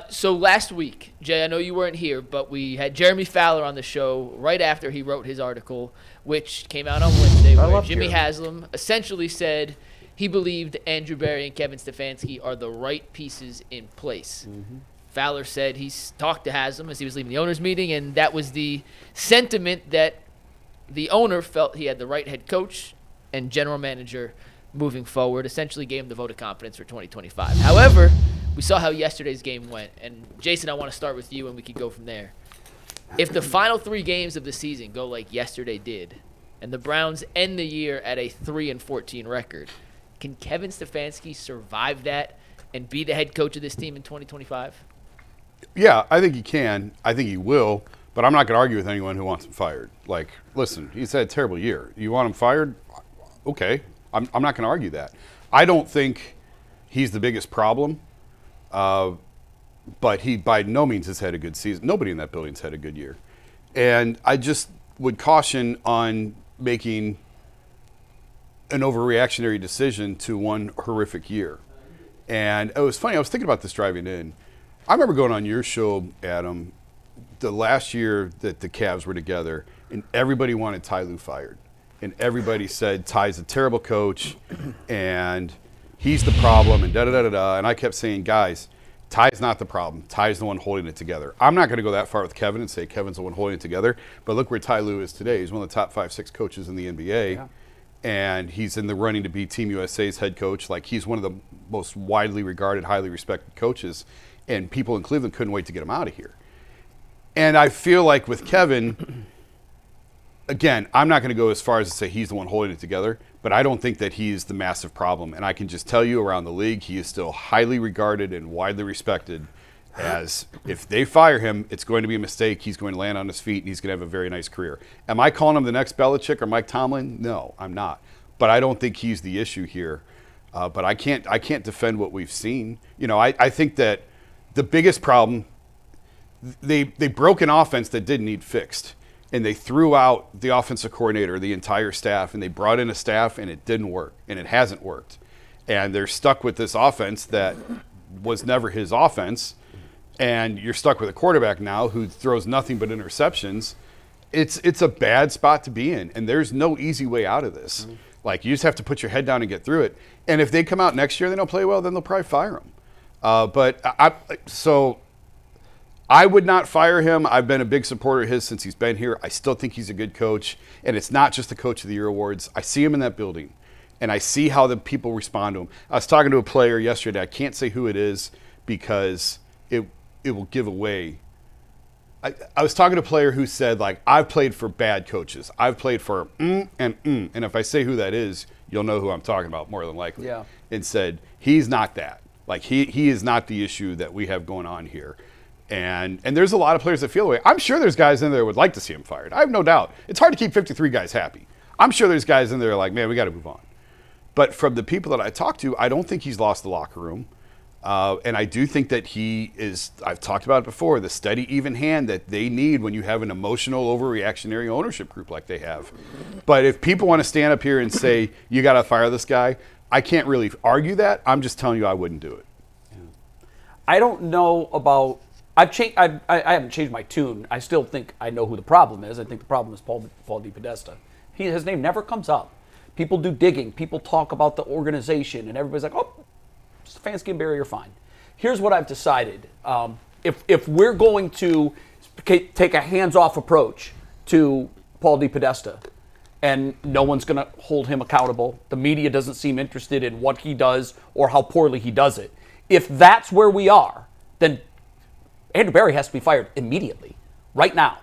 So last week, Jay, I know you weren't here, but we had Jeremy Fowler on the show right after he wrote his article, which came out on Wednesday, where Jimmy Haslam essentially said he believed Andrew Berry and Kevin Stefanski are the right pieces in place. Mm-hmm. Fowler said he's talked to Haslam as he was leaving the owners' meeting, and that was the sentiment that the owner felt he had the right head coach and general manager moving forward, essentially gave him the vote of confidence for 2025. However, we saw how yesterday's game went. And, Jason, I want to start with you, and we could go from there. If the final 3 games of the season go like yesterday did, and the Browns end the year at a 3-14 record, can Kevin Stefanski survive that and be the head coach of this team in 2025? Yeah, I think he can. I think he will. But I'm not going to argue with anyone who wants him fired. Like, listen, he's had a terrible year. You want him fired? Okay. I'm not going to argue that. I don't think he's the biggest problem, but he by no means has had a good season. Nobody in that building's had a good year. And I just would caution on making an overreactionary decision to one horrific year. And it was funny. I was thinking about this driving in. I remember going on your show, Adam, the last year that the Cavs were together, and everybody wanted Ty Lue fired. And everybody said Ty's a terrible coach, and he's the problem, and da-da-da-da-da. And I kept saying, guys, Ty's not the problem. Ty's the one holding it together. I'm not going to go that far with Kevin and say Kevin's the one holding it together, but look where Ty Lue is today. He's one of the top 5-6 coaches in the NBA, and he's in the running to be Team USA's head coach. Like, he's one of the most widely regarded, highly respected coaches, and people in Cleveland couldn't wait to get him out of here. And I feel like with Kevin, again, I'm not going to go as far as to say he's the one holding it together, but I don't think that he's the massive problem. And I can just tell you around the league, he is still highly regarded and widely respected as if they fire him, it's going to be a mistake. He's going to land on his feet, and he's going to have a very nice career. Am I calling him the next Belichick or Mike Tomlin? No, I'm not. But I don't think he's the issue here. But I can't defend what we've seen. You know, I think that the biggest problem, they broke an offense that didn't need fixed. And they threw out the offensive coordinator, the entire staff, and they brought in a staff, and it didn't work, and it hasn't worked. And they're stuck with this offense that was never his offense, and you're stuck with a quarterback now who throws nothing but interceptions. It's a bad spot to be in, and there's no easy way out of this. Mm-hmm. Like, you just have to put your head down and get through it. And if they come out next year and they don't play well, then they'll probably fire him. I would not fire him. I've been a big supporter of his since he's been here. I still think he's a good coach. And it's not just the Coach of the Year awards. I see him in that building, and I see how the people respond to him. I was talking to a player yesterday. I can't say who it is because it will give away. I was talking to a player who said, like, I've played for bad coaches. I've played for and. And if I say who that is, you'll know who I'm talking about more than likely. Yeah. And said, he's not that. Like, he is not the issue that we have going on here. And there's a lot of players that feel the way. I'm sure there's guys in there that would like to see him fired. I have no doubt. It's hard to keep 53 guys happy. I'm sure there's guys in there like, man, we got to move on. But from the people that I talk to, I don't think he's lost the locker room. And I do think that he is, I've talked about it before, the steady, even hand that they need when you have an emotional, overreactionary ownership group like they have. But if people want to stand up here and say, you got to fire this guy, I can't really argue that. I'm just telling you I wouldn't do it. I don't know about... I haven't changed my tune. I still think I know who the problem is. I think the problem is Paul DePodesta. His name never comes up. People do digging. People talk about the organization, and everybody's like, oh, Stefanski and Berry are fine. Here's what I've decided. If we're going to take a hands-off approach to Paul DePodesta, and no one's going to hold him accountable, the media doesn't seem interested in what he does or how poorly he does it. If that's where we are, then Andrew Berry has to be fired immediately, right now.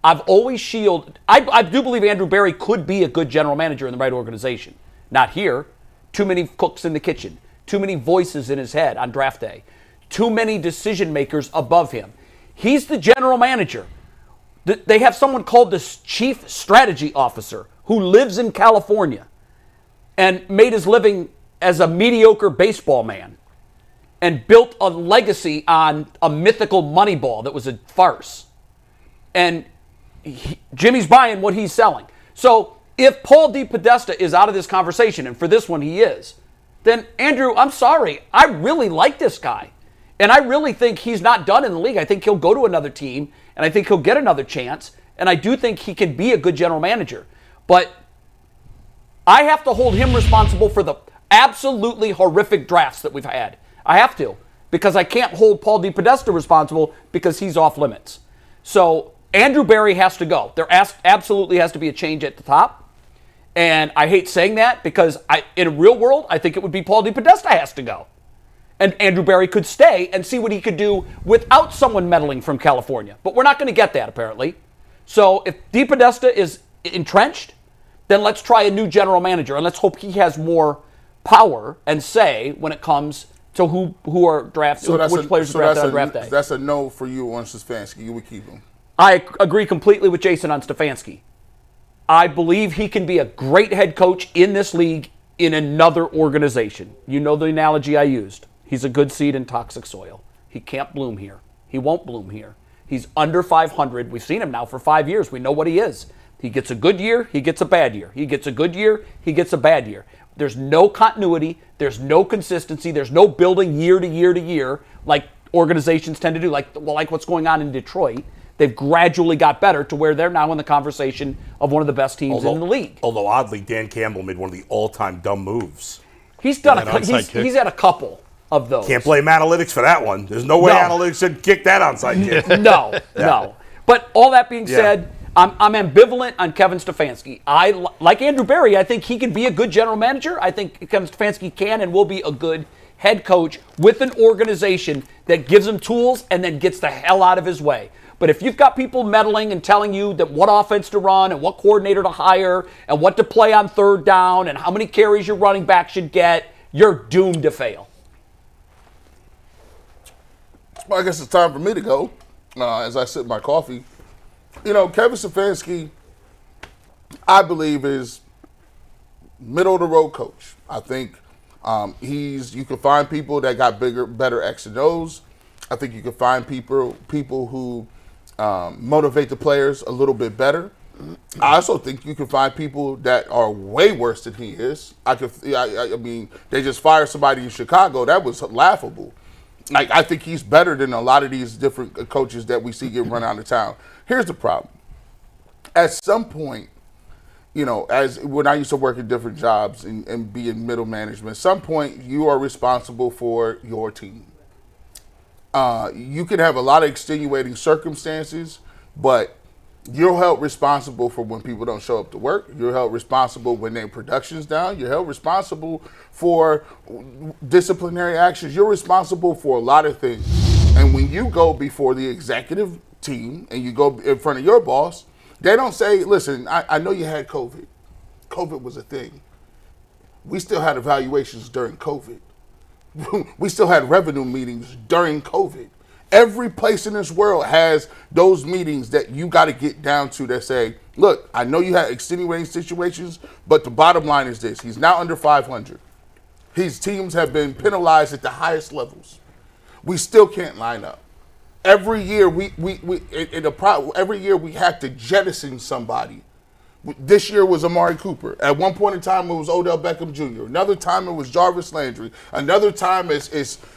I've always shielded. I do believe Andrew Berry could be a good general manager in the right organization. Not here. Too many cooks in the kitchen. Too many voices in his head on draft day. Too many decision makers above him. He's the general manager. They have someone called the chief strategy officer who lives in California and made his living as a mediocre baseball man and built a legacy on a mythical Moneyball that was a farce. And Jimmy's buying what he's selling. So if Paul DePodesta is out of this conversation, and for this one he is, then Andrew, I'm sorry. I really like this guy. And I really think he's not done in the league. I think he'll go to another team, and I think he'll get another chance. And I do think he can be a good general manager. But I have to hold him responsible for the absolutely horrific drafts that we've had. I have to, because I can't hold Paul DePodesta responsible because he's off limits. So Andrew Berry has to go. There absolutely has to be a change at the top. And I hate saying that because in a real world, I think it would be Paul DePodesta has to go. And Andrew Berry could stay and see what he could do without someone meddling from California. But we're not going to get that, apparently. So if DePodesta is entrenched, then let's try a new general manager. And let's hope he has more power and say when it comes to who are drafted, which players are drafted on draft day. That's a no for you on Stefanski. You would keep him. I agree completely with Jason on Stefanski. I believe he can be a great head coach in this league in another organization. You know the analogy I used. He's a good seed in toxic soil. He can't bloom here. He won't bloom here. He's under 500. We've seen him now for 5 years. We know what he is. He gets a good year, he gets a bad year. He gets a good year, he gets a bad year. There's no continuity. There's no consistency. There's no building year to year to year like organizations tend to do, like what's going on in Detroit. They've gradually got better to where they're now in the conversation of one of the best teams in the league. Although oddly, Dan Campbell made one of the all-time dumb moves. He's done he's had a couple of those. Can't blame analytics for that one. There's no way analytics should kick that onside kick. No. But all that being said, I'm ambivalent on Kevin Stefanski. Like Andrew Berry, I think he can be a good general manager. I think Kevin Stefanski can and will be a good head coach with an organization that gives him tools and then gets the hell out of his way. But if you've got people meddling and telling you that what offense to run and what coordinator to hire and what to play on third down and how many carries your running back should get, you're doomed to fail. Well, I guess it's time for me to go as I sip my coffee. You know, Kevin Stefanski, I believe, is middle-of-the-road coach. I think you can find people that got better X and O's. I think you can find people who motivate the players a little bit better. I also think you can find people that are way worse than he is. I mean, they just fired somebody in Chicago. That was laughable. Like, I think he's better than a lot of these different coaches that we see get run out of town. Here's the problem. At some point, you know, as when I used to work at different jobs and be in middle management, at some point you are responsible for your team. You can have a lot of extenuating circumstances, but you're held responsible for when people don't show up to work. You're held responsible when their production's down. You're held responsible for disciplinary actions. You're responsible for a lot of things. And when you go before the executive team and you go in front of your boss, they don't say, listen, I know you had COVID. COVID was a thing. We still had evaluations during COVID. We still had revenue meetings during COVID. Every place in this world has those meetings that you got to get down to that say, look, I know you had extenuating situations, but the bottom line is this. He's now under 500. His teams have been penalized at the highest levels. We still can't line up. Every year every year we have to jettison somebody. This year was Amari Cooper. At one point in time, it was Odell Beckham Jr. Another time, it was Jarvis Landry. Another time, it's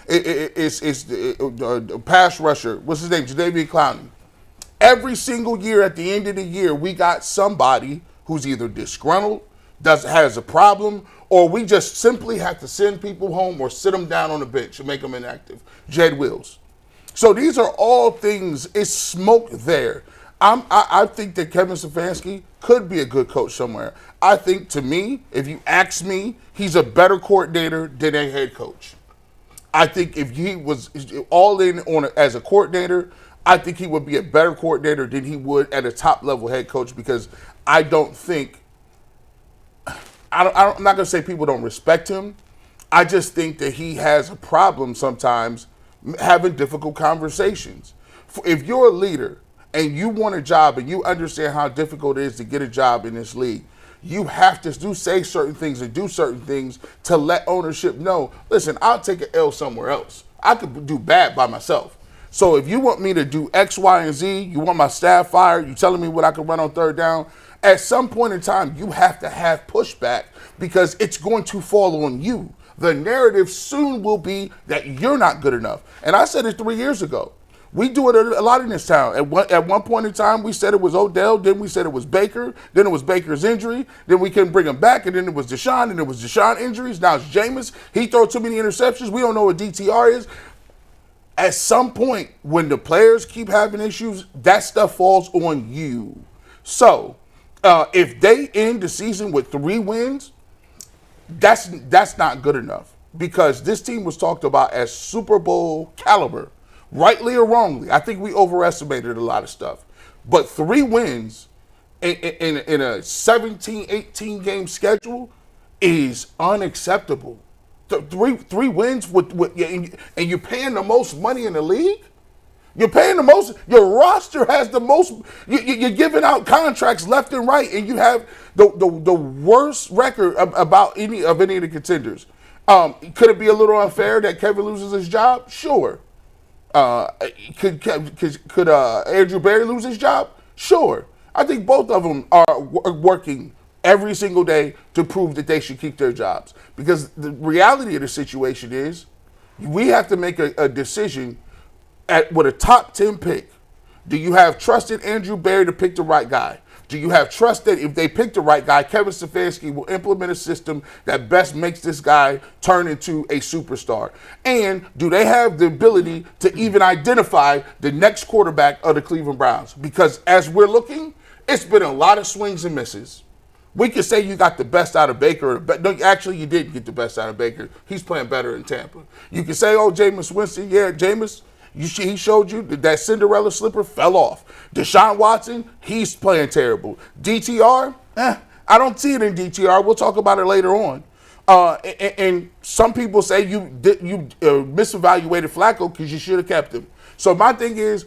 the pass rusher. What's his name? Jadeveon Clowney. Every single year, at the end of the year, we got somebody who's either disgruntled, has a problem, or we just simply have to send people home or sit them down on the bench and make them inactive. Jed Wills. So these are all things. It's smoke there. I think that Kevin Stefanski could be a good coach somewhere. I think, to me, if you ask me, he's a better coordinator than a head coach. I think if he was all in as a coordinator, I think he would be a better coordinator than he would at a top-level head coach, because I don't think I'm not going to say people don't respect him. I just think that he has a problem sometimes having difficult conversations. If you're a leader and you want a job and you understand how difficult it is to get a job in this league, you have to say certain things and do certain things to let ownership know, listen, I'll take an L somewhere else. I could do bad by myself. So if you want me to do X, Y, and Z, you want my staff fired, you telling me what I can run on third down, at some point in time, you have to have pushback, because it's going to fall on you. the narrative soon will be that you're not good enough. And I said it 3 years ago. We do it a lot in this town. At one point in time, we said it was Odell, then we said it was Baker, then it was Baker's injury, then we couldn't bring him back, and then it was Deshaun, and it was Deshaun injuries. Now it's Jameis. He throw too many interceptions. We don't know what DTR is. At some point, when the players keep having issues, that stuff falls on you. So, if they end the season with 3 wins, that's not good enough, because this team was talked about as Super Bowl caliber. Rightly or wrongly, I think we overestimated a lot of stuff. But 3 wins in a 17, 18 game schedule is unacceptable. Three wins and you're paying the most money in the league? You're paying the most. Your roster has the most. You're giving out contracts left and right, and you have the worst record about any of the contenders. Could it be a little unfair that Kevin loses his job? Sure. Could Andrew Berry lose his job? Sure. I think both of them are working every single day to prove that they should keep their jobs. Because the reality of the situation is we have to make a decision with a top 10 pick. Do you have trust in Andrew Berry to pick the right guy? Do you have trust that if they pick the right guy, Kevin Stefanski will implement a system that best makes this guy turn into a superstar? And do they have the ability to even identify the next quarterback of the Cleveland Browns? Because as we're looking, it's been a lot of swings and misses. We could say you got the best out of Baker, but no, actually you didn't get the best out of Baker. He's playing better in Tampa. You can say, oh, Jameis Winston, yeah, Jameis, he showed you that Cinderella slipper fell off. Deshaun Watson, he's playing terrible. DTR, I don't see it in DTR. We'll talk about it later on. And some people say you misevaluated Flacco because you should have kept him. So my thing is,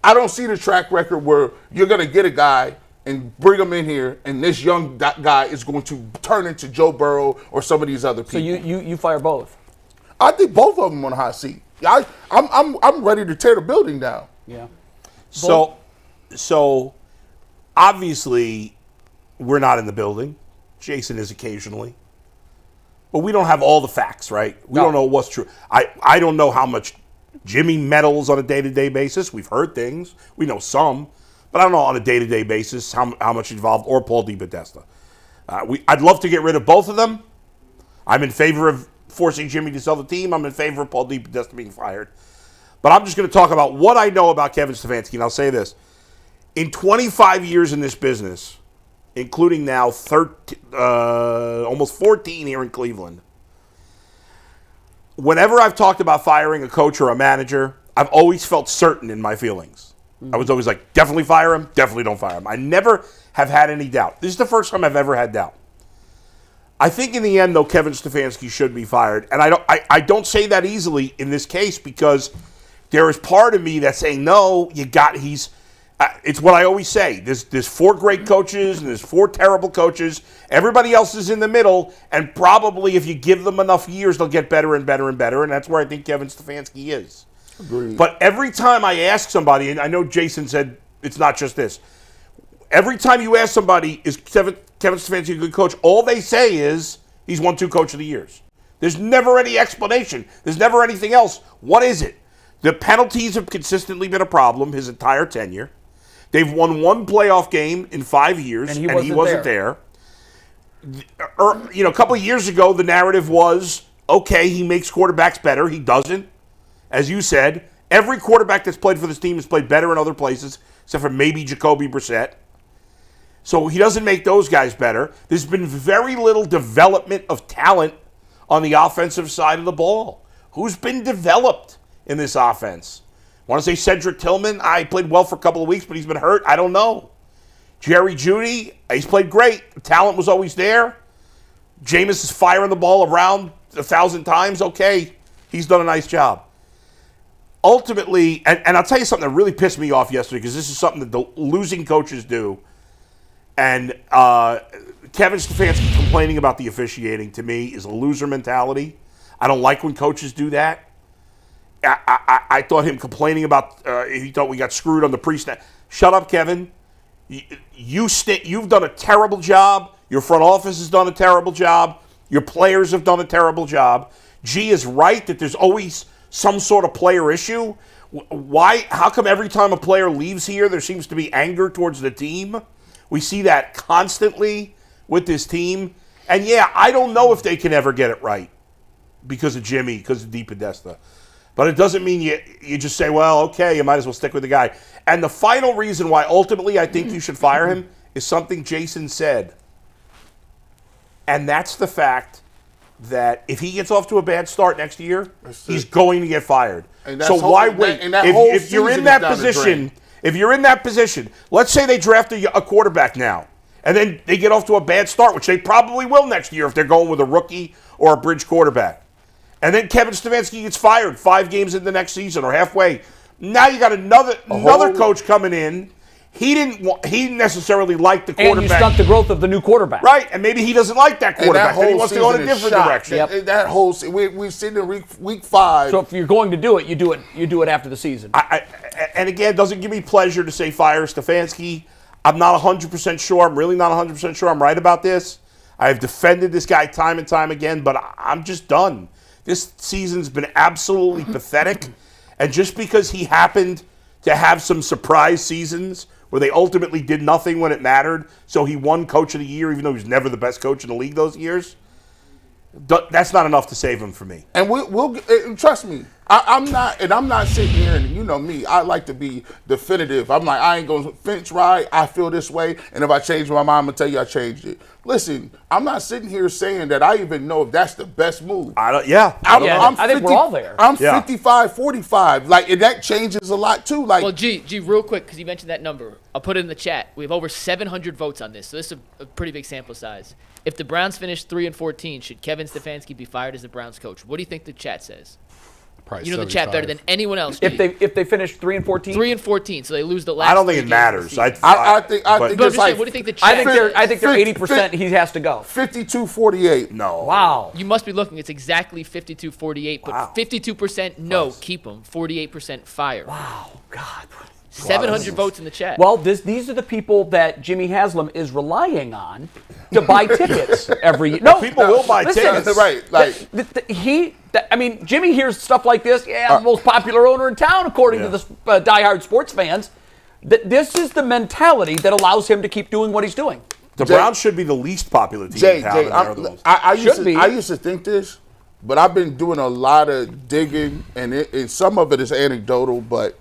I don't see the track record where you're going to get a guy and bring him in here, and this young guy is going to turn into Joe Burrow or some of these other people. So you fire both? I think both of them on the hot seat. I'm ready to tear the building down. Yeah. So obviously we're not in the building. Jason is occasionally. But we don't have all the facts, right? We don't know what's true. I don't know how much Jimmy meddles on a day-to-day basis. We've heard things. We know some. But I don't know on a day-to-day basis how much involved, or Paul DePodesta. I'd love to get rid of both of them. I'm in favor of forcing Jimmy to sell the team. I'm in favor of Paul DePodesta being fired. But I'm just going to talk about what I know about Kevin Stefanski, and I'll say this. In 25 years in this business, including now almost 14 here in Cleveland, whenever I've talked about firing a coach or a manager, I've always felt certain in my feelings. I was always like, definitely fire him, definitely don't fire him. I never have had any doubt. This is the first time I've ever had doubt. I think in the end, though, Kevin Stefanski should be fired. And I don't say that easily in this case, because there is part of me that's saying, no, it's what I always say. There's 4 great coaches and there's 4 terrible coaches. Everybody else is in the middle, and probably if you give them enough years, they'll get better and better and better, and that's where I think Kevin Stefanski is. Agreed. But every time I ask somebody, and I know Jason said it's not just this, every time you ask somebody, is Kevin Stefanski a good coach, all they say is he's won 2 Coach of the Years. There's never any explanation. There's never anything else. What is it? The penalties have consistently been a problem his entire tenure. They've won 1 playoff game in 5 years, and he wasn't there. A couple of years ago, the narrative was, okay, he makes quarterbacks better. He doesn't. As you said, every quarterback that's played for this team has played better in other places, except for maybe Jacoby Brissett. So he doesn't make those guys better. There's been very little development of talent on the offensive side of the ball. Who's been developed in this offense? I want to say Cedric Tillman. He played well for a couple of weeks, but he's been hurt. I don't know. Jerry Jeudy, he's played great. The talent was always there. Jameis is firing the ball around 1,000 times. Okay, he's done a nice job. Ultimately, and I'll tell you something that really pissed me off yesterday, because this is something that the losing coaches do. And Kevin Stefanski complaining about the officiating, to me, is a loser mentality. I don't like when coaches do that. I thought him complaining about, he thought we got screwed on the pre-snap. Shut up, Kevin. You've done a terrible job. Your front office has done a terrible job. Your players have done a terrible job. G is right that there's always some sort of player issue. Why? How come every time a player leaves here, there seems to be anger towards the team? We see that constantly with this team. And yeah, I don't know if they can ever get it right because of Jimmy, because of Dee Podesta. But it doesn't mean you just say, well, okay, you might as well stick with the guy. And the final reason why ultimately I think you should fire him is something Jason said. And that's the fact that if he gets off to a bad start next year, he's going to get fired. So why wait? If you're in that position, let's say they draft a quarterback now, and then they get off to a bad start, which they probably will next year if they're going with a rookie or a bridge quarterback. And then Kevin Stefanski gets fired 5 games in the next season or halfway. Now you got another coach coming in. He didn't necessarily like the quarterback. And you stunt the growth of the new quarterback. Right, and maybe he doesn't like that quarterback. Then he wants to go in a different direction. Yep. That whole we're sitting in week 5. So if you're going to do it, you do it after the season. And again, it doesn't give me pleasure to say fire Stefanski. I'm not 100% sure. I'm really not 100% sure I'm right about this. I have defended this guy time and time again, but I'm just done. This season's been absolutely pathetic. And just because he happened to have some surprise seasons where they ultimately did nothing when it mattered, so he won Coach of the Year, even though he was never the best coach in the league those years, that's not enough to save him for me. And we'll trust me. I'm not sitting here, and you know me, I like to be definitive. I'm like, I ain't going to fence ride. I feel this way, and if I change my mind, I'm going to tell you I changed it. Listen, I'm not sitting here saying that I even know if that's the best move. I think we're all there. I'm 55-45. Like, and that changes a lot, too. Like, well, G, real quick, because you mentioned that number. I'll put it in the chat. We have over 700 votes on this, so this is a pretty big sample size. If the Browns finish 3-14, should Kevin Stefanski be fired as the Browns coach? What do you think the chat says? Probably you know 75. The chat better than anyone else. If they finish 3-14, 3-14, so they lose the last. I don't think it matters. I think it's like, what do you think the chat? I think they're 80%. He has to go. 52-48. No. Wow. You must be looking. It's exactly 52-48, but 52% no, keep him. 48% fire. Wow. God. 700 votes in the chat. Well, these are the people that Jimmy Haslam is relying on to buy tickets every year. No, people will buy tickets. Right. Like Jimmy hears stuff like this. Yeah, I'm the most popular owner in town, according to the diehard sports fans. This is the mentality that allows him to keep doing what he's doing. The Browns should be the least popular team in town. I used to think this, but I've been doing a lot of digging, and some of it is anecdotal, but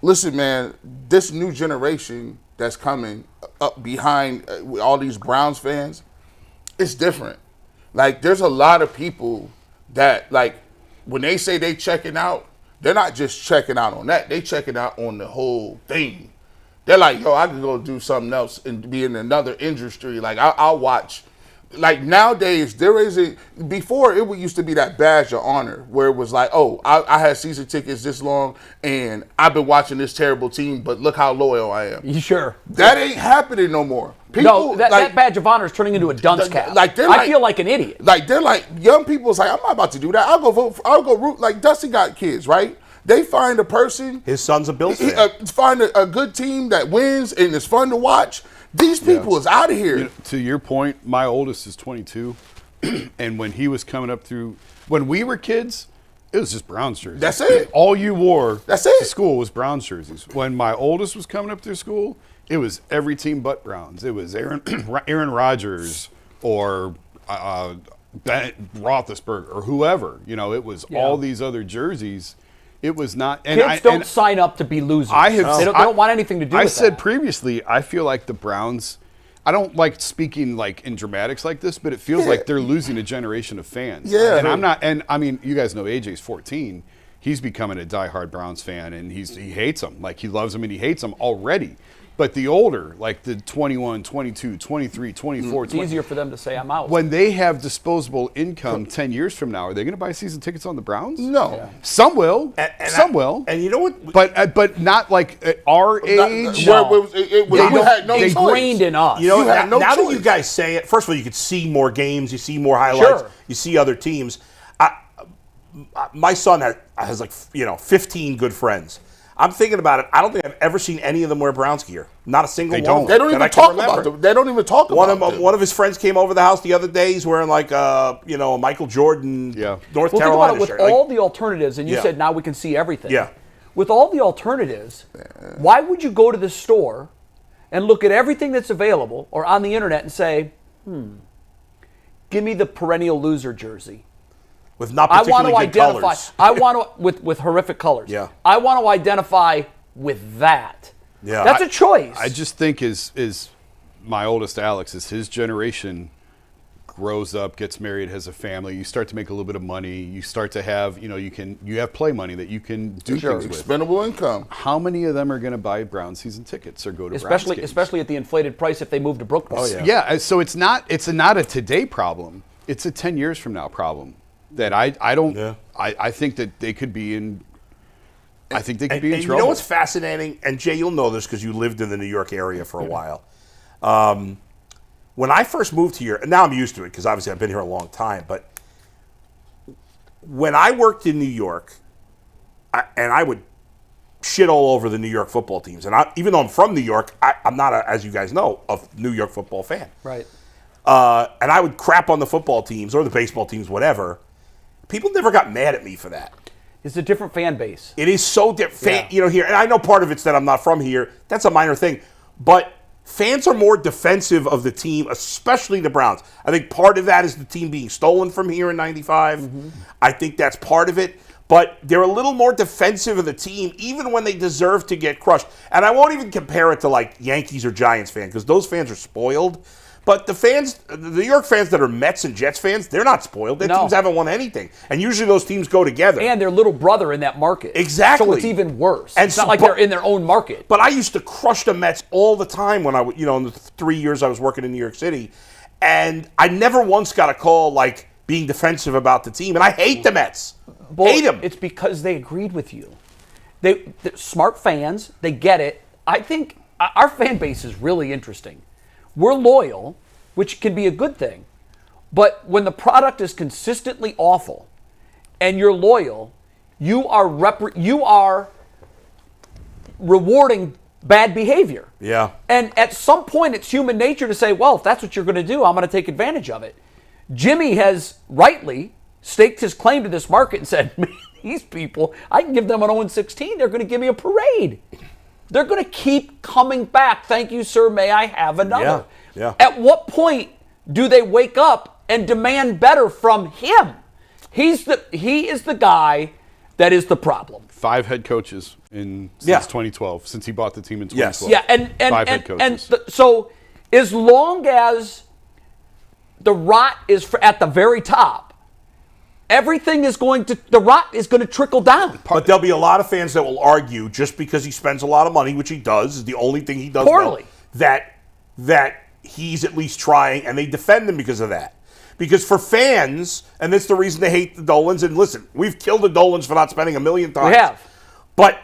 listen, man, this new generation that's coming up behind all these Browns fans, it's different. Like, there's a lot of people that, like, when they say they checking out, they're not just checking out on that. They checking out on the whole thing. They're like, yo, I could go do something else and be in another industry. Like, I'll watch. Like, nowadays, there isn't. Before, it used to be that badge of honor where it was like, oh, I had season tickets this long and I've been watching this terrible team, but look how loyal I am. You sure? That ain't happening no more. People, that badge of honor is turning into a dunce cap. I feel like an idiot. Like, they're like, young people's like, I'm not about to do that. I'll go root. Like, Dusty got kids, right? They find a person. His son's a Bills fan. Find a good team that wins and it's fun to watch. These people is out of here. You know, to your point, my oldest is 22, and when he was coming up through, when we were kids, it was just Browns jerseys. That's it. All you wore to school was Browns jerseys. When my oldest was coming up through school, it was every team but Browns. It was Aaron Rodgers or Roethlisberger or whoever. You know, it was all these other jerseys. It was not. And Kids don't sign up to be losers. They don't want anything to do with that. I said previously, I feel like the Browns, I don't like speaking like in dramatics like this, but it feels like they're losing a generation of fans. Yeah. And I'm not, and I mean, you guys know AJ's 14. He's becoming a diehard Browns fan, and he hates them. Like, he loves them and he hates them already. But the older, like the 21, 22, 23, 24, it's easier for them to say, I'm out. When they have disposable income 10 years from now, are they going to buy season tickets on the Browns? No. Yeah. Some will. Some will. And you know what? But not like at our age. No. You had no choice. Ingrained in us. You know, now that you guys say it, first of all, you could see more games, you see more highlights, you see other teams. My son has 15 good friends. I'm thinking about it. I don't think I've ever seen any of them wear Browns gear. Not a single one. They don't even talk about them. They don't even talk about them. One of his friends came over the house the other day. He's wearing like a Michael Jordan North Carolina think about it, shirt. with all the alternatives, and you said now we can see everything. Yeah. With all the alternatives, why would you go to the store and look at everything that's available or on the internet and say, give me the perennial loser jersey? With not particularly good colors. I want to with horrific colors. Yeah. I want to identify with that. Yeah. That's a choice. I just think is my oldest Alex, is his generation grows up, gets married, has a family, you start to make a little bit of money, you start to have, you have play money that you can do things with. Expendable income. How many of them are going to buy Brown season tickets or go to Browns games? Especially at the inflated price if they move to Brooklyn. Oh, yeah. So it's not a today problem. It's a 10 years from now problem that I think that they could be in. I think they could be in trouble. You know what's fascinating? And Jay, you'll know this because you lived in the New York area for a while. When I first moved here, and now I'm used to it because obviously I've been here a long time, but when I worked in New York, I would shit all over the New York football teams. And even though I'm from New York, I'm not, as you guys know, a New York football fan. Right. And I would crap on the football teams or the baseball teams, whatever. People never got mad at me for that. It's a different fan base. It is so different, here. And I know part of it's that I'm not from here. That's a minor thing. But fans are more defensive of the team, especially the Browns. I think part of that is the team being stolen from here in 95. Mm-hmm. I think that's part of it. But they're a little more defensive of the team, even when they deserve to get crushed. And I won't even compare it to like Yankees or Giants fans, because those fans are spoiled. But the New York fans that are Mets and Jets fans, they're not spoiled. Their teams haven't won anything. And usually those teams go together. And their little brother in that market. Exactly. So it's even worse. And it's not like they're in their own market. But I used to crush the Mets all the time when in the 3 years I was working in New York City. And I never once got a call like being defensive about the team. And I hate the Mets. Hate them. It's because they agreed with you. They're smart fans. They get it. I think our fan base is really interesting. We're loyal, which can be a good thing. But when the product is consistently awful and you're loyal, you are rewarding bad behavior. Yeah. And at some point, it's human nature to say, well, if that's what you're going to do, I'm going to take advantage of it. Jimmy has rightly staked his claim to this market and said, man, these people, I can give them an 0-16. They're going to give me a parade. They're going to keep coming back. Thank you, sir. May I have another? Yeah. At what point do they wake up and demand better from him? He is the guy that is the problem. 5 head coaches since 2012, since he bought the team in 2012. Yes. Yeah, and 5 head coaches. So as long as the rot is at the very top, the rot is going to trickle down. But there'll be a lot of fans that will argue just because he spends a lot of money, which he does, is the only thing he does poorly, well, that he's at least trying, and they defend him because of that. Because for fans, and that's the reason they hate the Dolans, and listen, we've killed the Dolans for not spending $1 million. We have. But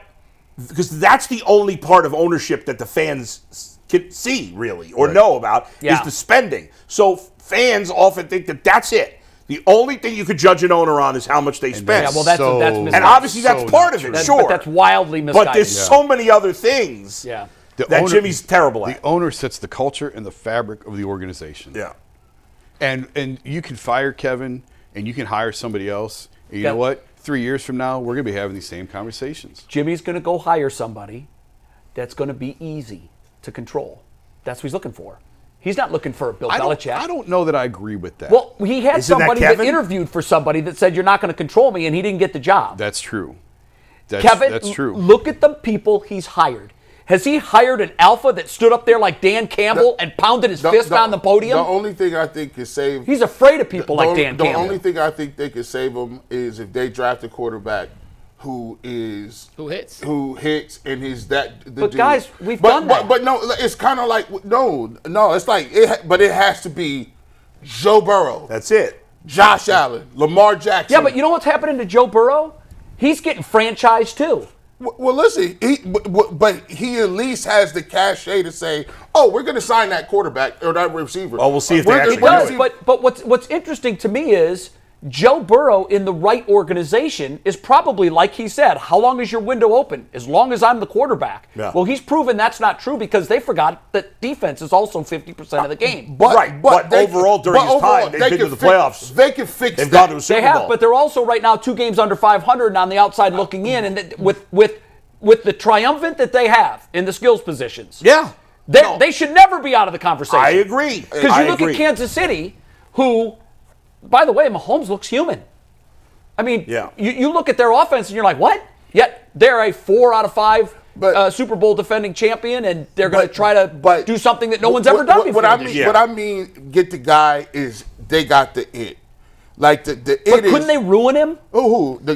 because that's the only part of ownership that the fans can see, really, or know about, is the spending. So fans often think that that's it. The only thing you could judge an owner on is how much they spend. Yeah, well, that's misguided. And obviously that's part of it, sure. But that's wildly misguided. But there's so many other things. Yeah. Jimmy's terrible at. The owner sets the culture and the fabric of the organization. Yeah. And you can fire Kevin and you can hire somebody else. And you know what? 3 years from now, we're going to be having these same conversations. Jimmy's going to go hire somebody that's going to be easy to control. That's what he's looking for. He's not looking for a Bill Belichick. I don't know that I agree with that. Well, he had somebody that interviewed for somebody that said, you're not going to control me, and he didn't get the job. That's true. That's true. Look at the people he's hired. Has he hired an alpha that stood up there like Dan Campbell and pounded his fist on the podium? The only thing I think can save... He's afraid of people like Dan Campbell. The only thing I think they could save him is if they draft a quarterback who hits, and he's that... But guys, we've done that. But no, it's kind of like... No, it's like... But it has to be Joe Burrow. That's it. Josh Allen, Lamar Jackson. Yeah, but you know what's happening to Joe Burrow? He's getting franchised too. Well, listen, but he at least has the cachet to say, "Oh, we're going to sign that quarterback or that receiver." Oh, we'll see if they actually do it. But what's interesting to me is Joe Burrow in the right organization is probably, like he said, how long is your window open? As long as I'm the quarterback. Yeah. Well, he's proven that's not true because they forgot that defense is also 50% of the game. But overall, during his time, they've been to the playoffs. They can fix They've that. gone to a Super They have, Bowl. but they're also right now 2 games under 500 and on the outside looking in. And with the triumvirate that they have in the skills positions. Yeah. They should never be out of the conversation. I agree. Because you look at Kansas City, who, by the way, Mahomes looks human. I mean, you look at their offense and you're like, what? Yet they're a 4 out of 5 Super Bowl defending champion, and they're going to try to do something that no one's ever done before. What I mean, get the guy is they got the it. Like the but it couldn't they ruin him? Well, no,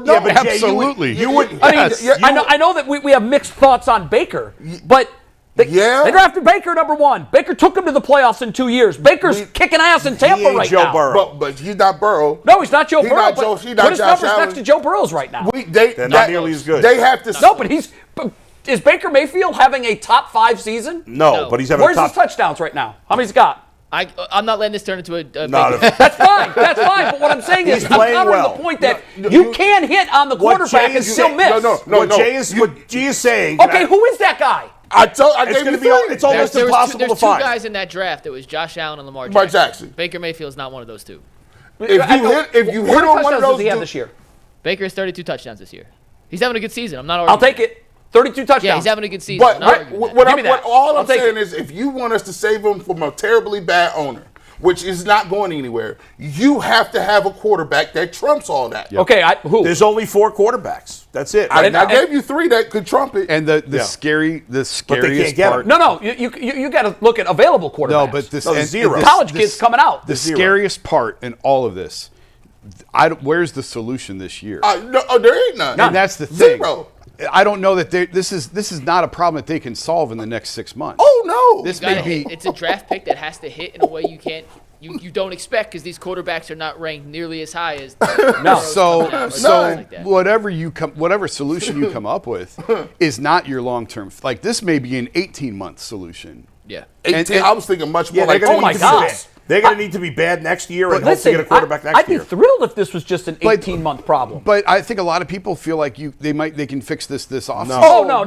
Yeah, but Jay, absolutely. You would. I know that we have mixed thoughts on Baker, but they drafted Baker number 1. Baker took him to the playoffs in 2 years. Baker's kicking ass in Tampa right Joe now. Burrow. But he's not Burrow. No, he's not Joe He's Burrow. not but Joe- he's put not his Josh numbers Allen. next to Joe Burrow's right now. They're not nearly as good. They have to. No, but is Baker Mayfield having a top 5 season? No, but he's having Where's a his top. touchdowns right now? How many's he got? I'm not letting this turn into a No, big- That's fine. That's fine. But what I'm saying is, He's I'm playing countering well. the point that you can hit on the quarterback and still miss. What Jay is saying. Okay, who is that guy? I It's gave going you to be. 3. It's almost There's impossible two to find. guys in that draft. It was Josh Allen and Lamar Lamar Jackson. Jackson. Baker Mayfield's not one of those 2. If you hit on one of those, does he have this year? Baker has 32 touchdowns this year. He's having a good season. I'm not arguing. I'll take it. 32 touchdowns. Yeah, he's having a good season. But I'm not arguing that. what all I'll I'm take saying it. is, if you want us to save him from a terribly bad owner, which is not going anywhere, you have to have a quarterback that trumps all that. Okay, who? There's only 4 quarterbacks. That's it. I gave you 3 that could trump it. And the scariest get part. him. No, you got to look at available quarterbacks. No, but this No, zero. college kids coming out. The scariest part in all of this, where's the solution this year? There ain't none. And that's the thing. 0. I don't know that this is not a problem that they can solve in the next 6 months. Oh no. This Gotta may be. hit. It's a draft pick that has to hit in a way you don't expect, because these quarterbacks are not ranked nearly as high as So whatever solution you come up with is not your long term. Like, this may be an 18-month solution. Yeah. 18. I was thinking much more like they're gonna 26. need to be bad. They're going to need to be bad next year and hope to get a quarterback next year. I'd be thrilled if this was just an 18-month problem. But I think a lot of people feel like they can fix this offseason. Oh, no.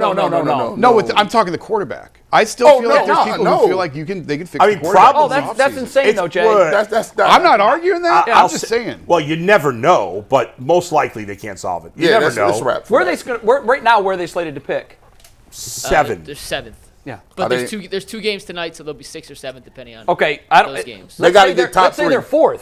No, I'm talking the quarterback. I still feel like there's people who feel like they can fix the quarterback. Oh, that's insane, though, Jay. That's not, I'm not arguing that. I'm just saying. Well, you never know, but most likely they can't solve it. You never know. That's wrap. Right now, where are they slated to pick? 7. They're 7th. Yeah. But there's 2 games tonight, so they'll be 6th or 7th depending on those games. They got to get top 3. Let's say they're 4th.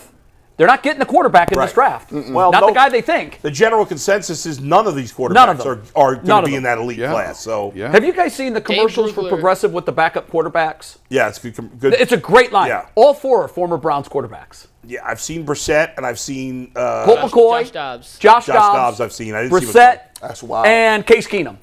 They're not getting the quarterback in this draft. Well, not the guy they think. The general consensus is none of these quarterbacks are going to be in that elite class. So have you guys seen the commercials for Progressive with the backup quarterbacks? yeah, it's good. It's a great line. Yeah. All 4 are former Browns quarterbacks. Yeah, I've seen Brissett and I've seen Colt McCoy, Josh Dobbs. Josh Dobbs. I've seen. I didn't see Brissett, That's wild. and Case Keenum.